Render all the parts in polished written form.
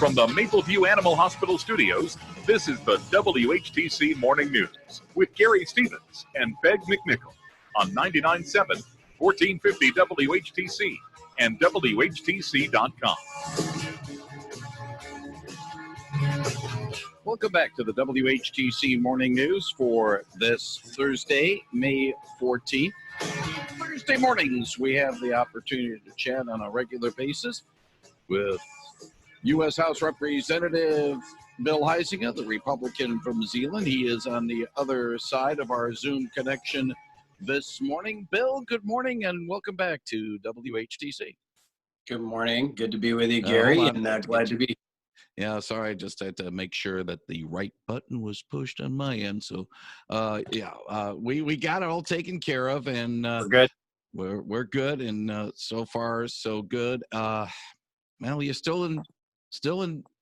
From the Mapleview Animal Hospital studios, this is the WHTC Morning News with Gary Stevens and Beg McNichol on 99.7, 1450 WHTC and WHTC.com. Welcome back to the WHTC Morning News for this Thursday, May 14th. Thursday mornings, we have the opportunity to chat on a regular basis with U.S. House Representative Bill Huizenga, the Republican from Zeeland. He is on the other side of our Zoom connection this morning. Bill, good morning and welcome back to WHTC. Good morning. Good to be with you, Gary, and glad to be. Yeah, sorry, I just had to make sure that the right button was pushed on my end. So, we got it all taken care of, and we're good. We're good, and so far so good. Well, you're still in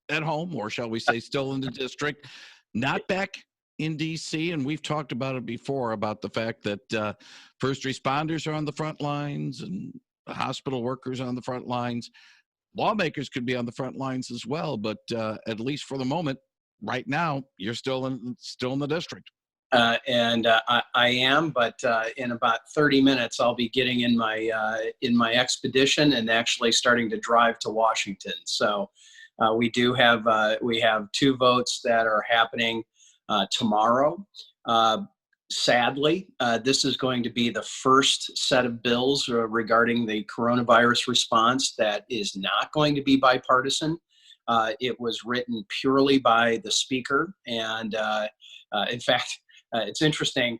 at home, or shall we say, still in the district, not back in D.C. And we've talked about it before about the fact that first responders are on the front lines and hospital workers on the front lines. Lawmakers could be on the front lines as well, but at least for the moment, right now, you're still in the district. I am, but in about 30 minutes, I'll be getting in my expedition and actually starting to drive to Washington. So we have two votes that are happening tomorrow. Sadly, this is going to be the first set of bills regarding the coronavirus response that is not going to be bipartisan. It was written purely by the Speaker. And in fact, it's interesting.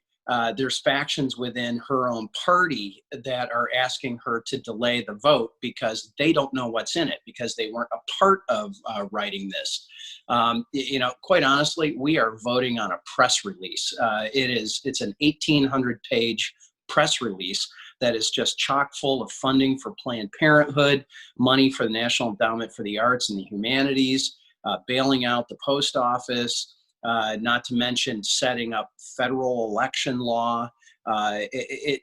There's factions within her own party that are asking her to delay the vote because they don't know what's in it, because they weren't a part of writing this. Quite honestly, we are voting on a press release. It's an 1,800-page press release that is just chock full of funding for Planned Parenthood, money for the National Endowment for the Arts and the Humanities, bailing out the post office, not to mention setting up federal election law. The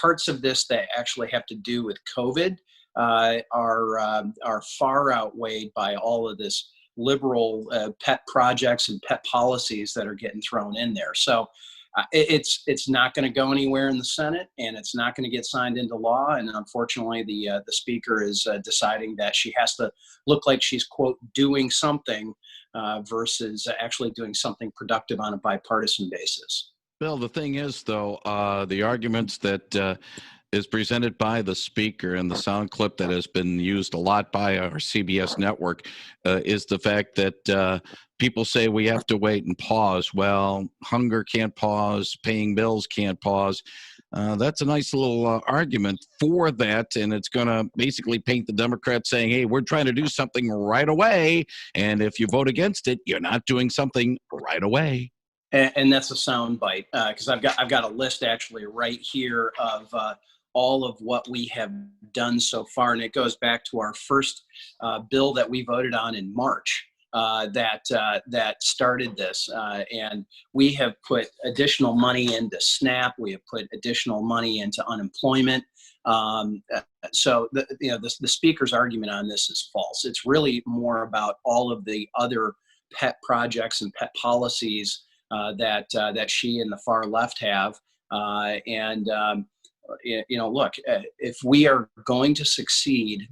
parts of this that actually have to do with COVID are far outweighed by all of this liberal pet projects and pet policies that are getting thrown in there. So it's not going to go anywhere in the Senate, and it's not going to get signed into law. And unfortunately, the Speaker is deciding that she has to look like she's, quote, doing something versus actually doing something productive on a bipartisan basis. Bill, the thing is, though, the arguments that is presented by the Speaker and the sound clip that has been used a lot by our CBS network is the fact that people say we have to wait and pause. Well, hunger can't pause, paying bills can't pause. That's a nice little argument for that, and it's going to basically paint the Democrats saying, hey, we're trying to do something right away, and if you vote against it, you're not doing something right away. And that's a sound bite, because I've got a list actually right here of all of what we have done so far, and it goes back to our first bill that we voted on in March that started this, and we have put additional money into SNAP. We have put additional money into unemployment. So the Speaker's argument on this is false. It's really more about all of the other pet projects and pet policies that she and the far left have, look, if we are going to succeed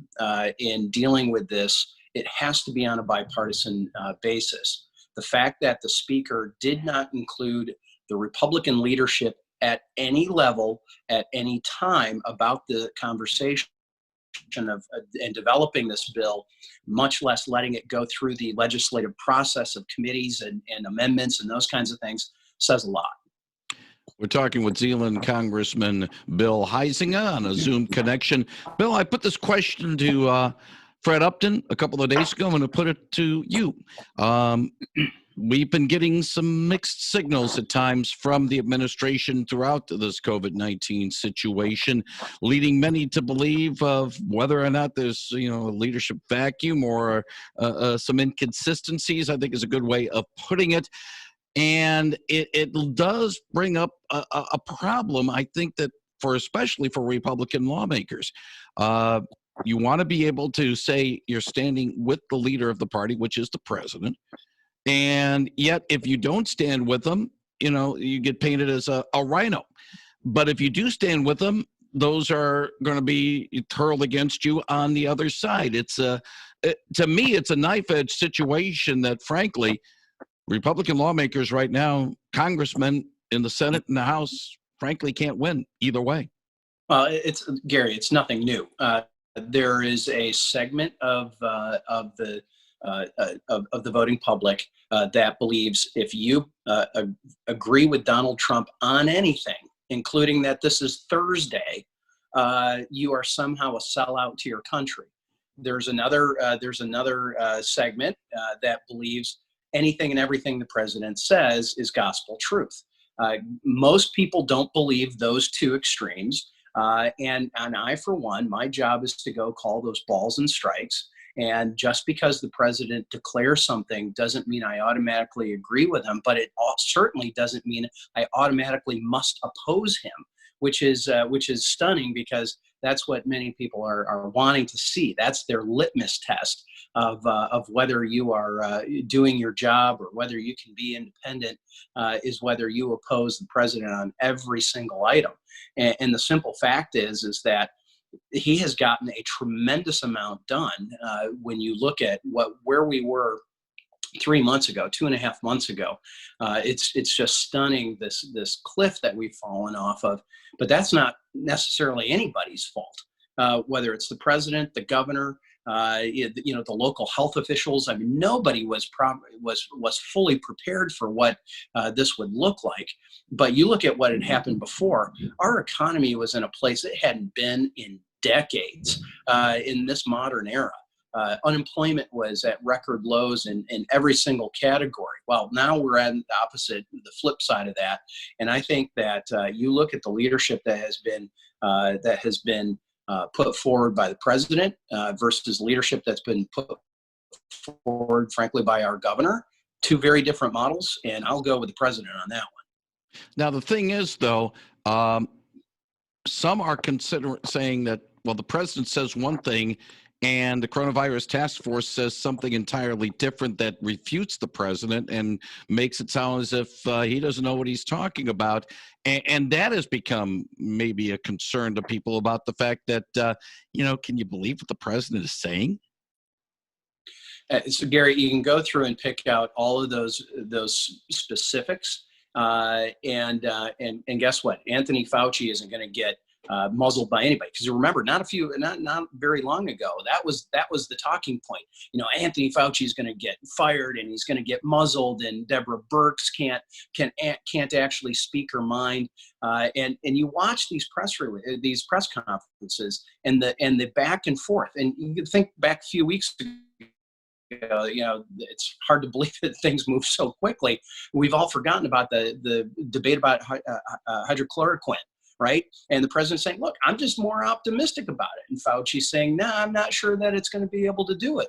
in dealing with this, it has to be on a bipartisan basis. The fact that the Speaker did not include the Republican leadership at any level, at any time about the conversation of and developing this bill, much less letting it go through the legislative process of committees and amendments and those kinds of things, says a lot. We're talking with Zeeland Congressman Bill Huizenga on a Zoom connection. Bill, I put this question to Fred Upton a couple of days ago. I'm going to put it to you. We've been getting some mixed signals at times from the administration throughout this COVID-19 situation, leading many to believe of whether or not there's, a leadership vacuum or some inconsistencies, I think is a good way of putting it. And it does bring up a problem, I think, that especially for Republican lawmakers. You want to be able to say you're standing with the leader of the party, which is the president. And yet, if you don't stand with them, you get painted as a rhino. But if you do stand with them, those are going to be hurled against you on the other side. To me, it's a knife-edge situation that, frankly, Republican lawmakers right now, congressmen in the Senate and the House, frankly, can't win either way. Well, Gary. It's nothing new. There is a segment of the voting public that believes if you agree with Donald Trump on anything, including that this is Thursday, you are somehow a sellout to your country. There's another segment that believes anything and everything the president says is gospel truth. Most people don't believe those two extremes. And I, for one, my job is to go call those balls and strikes. And just because the president declares something doesn't mean I automatically agree with him, but it certainly doesn't mean I automatically must oppose him, which is stunning, because that's what many people are wanting to see. That's their litmus test of whether you are doing your job or whether you can be independent, is whether you oppose the president on every single item. And the simple fact is that he has gotten a tremendous amount done. When you look at where we were 3 months ago, 2.5 months ago, it's just stunning, this cliff that we've fallen off of. But that's not necessarily anybody's fault, whether it's the president, the governor, the local health officials. I mean, nobody was fully prepared for what this would look like. But you look at what had happened before. Our economy was in a place it hadn't been in decades in this modern era. Unemployment was at record lows in every single category. Well, now we're at the flip side of that. And I think that you look at the leadership that has been put forward by the president versus leadership that's been put forward, frankly, by our governor. Two very different models, and I'll go with the president on that one. Now, the thing is, though, some are saying that, well, the president says one thing and the coronavirus task force says something entirely different that refutes the president and makes it sound as if he doesn't know what he's talking about. And that has become maybe a concern to people about the fact that, can you believe what the president is saying? So, Gary, you can go through and pick out all of those specifics. And guess what? Anthony Fauci isn't going to get muzzled by anybody, because remember, not very long ago, that was the talking point. Anthony Fauci is going to get fired and he's going to get muzzled, and Deborah Birx can't actually speak her mind. And you watch these press conferences and the back and forth, and you can think back a few weeks ago. It's hard to believe that things move so quickly. We've all forgotten about the debate about hydrochloroquine, right? And the president's saying, look, I'm just more optimistic about it. And Fauci's saying, no, I'm not sure that it's going to be able to do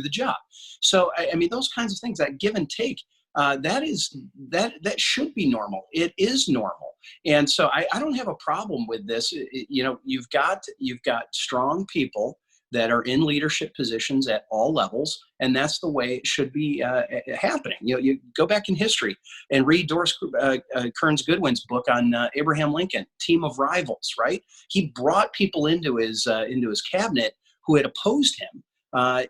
the job. So, I mean, those kinds of things, that give and take, that should be normal. It is normal. And so I don't have a problem with this. You've got strong people that are in leadership positions at all levels, and that's the way it should be happening. You go back in history and read Doris Kearns Goodwin's book on Abraham Lincoln, Team of Rivals. Right? He brought people into his cabinet who had opposed him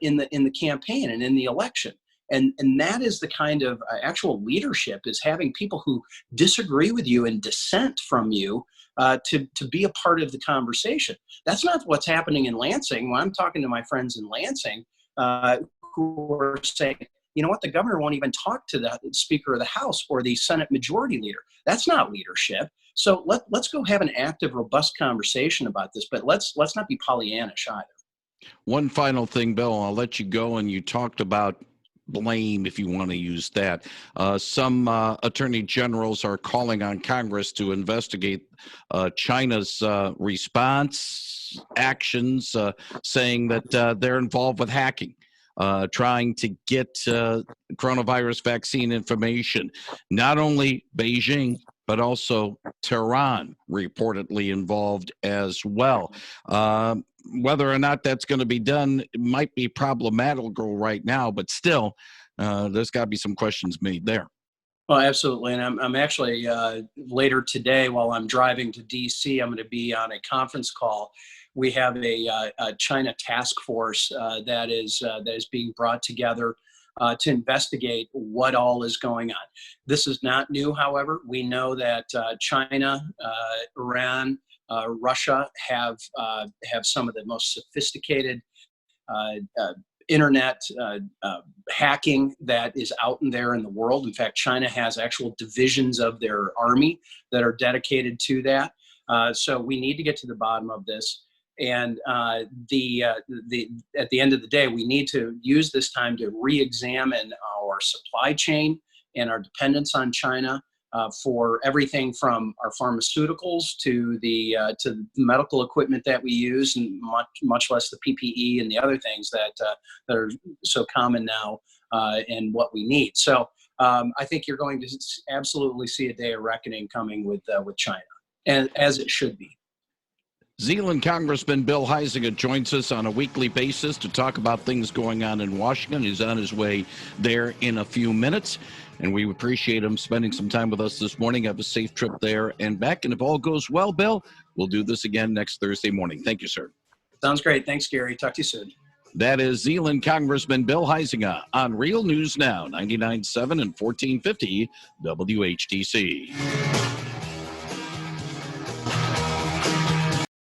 in the campaign and in the election. And that is the kind of actual leadership, is having people who disagree with you and dissent from you to be a part of the conversation. That's not what's happening in Lansing. When I'm talking to my friends in Lansing who are saying, you know what, the governor won't even talk to the Speaker of the House or the Senate Majority Leader. That's not leadership. So let's go have an active, robust conversation about this, but let's not be Pollyannish either. One final thing, Bill, I'll let you go, and you talked about blame, if you want to use that. Some attorney generals are calling on Congress to investigate China's response actions, saying that they're involved with hacking, trying to get coronavirus vaccine information. Not only Beijing, but also Tehran reportedly involved as well. whether or not that's going to be done might be problematical right now, but still, there's got to be some questions made there. Well, absolutely. And I'm actually later today, while I'm driving to D.C., I'm going to be on a conference call. We have a China task force that is being brought together to investigate what all is going on. This is not new, however. We know that China, Iran, Russia have some of the most sophisticated internet hacking that is out in there in the world. In fact, China has actual divisions of their army that are dedicated to that. So we need to get to the bottom of this. And at the end of the day, we need to use this time to re-examine our supply chain and our dependence on China for everything from our pharmaceuticals to the medical equipment that we use, and much less the PPE and the other things that are so common now and what we need. So I think you're going to absolutely see a day of reckoning coming with China, and as it should be. Zeeland Congressman Bill Huizenga joins us on a weekly basis to talk about things going on in Washington. He's on his way there in a few minutes, and we appreciate him spending some time with us this morning. Have a safe trip there and back, and if all goes well, Bill, we'll do this again next Thursday morning. Thank you, sir. Sounds great. Thanks, Gary. Talk to you soon. That is Zeeland Congressman Bill Huizenga on Real News Now, 99.7 and 1450 WHTC.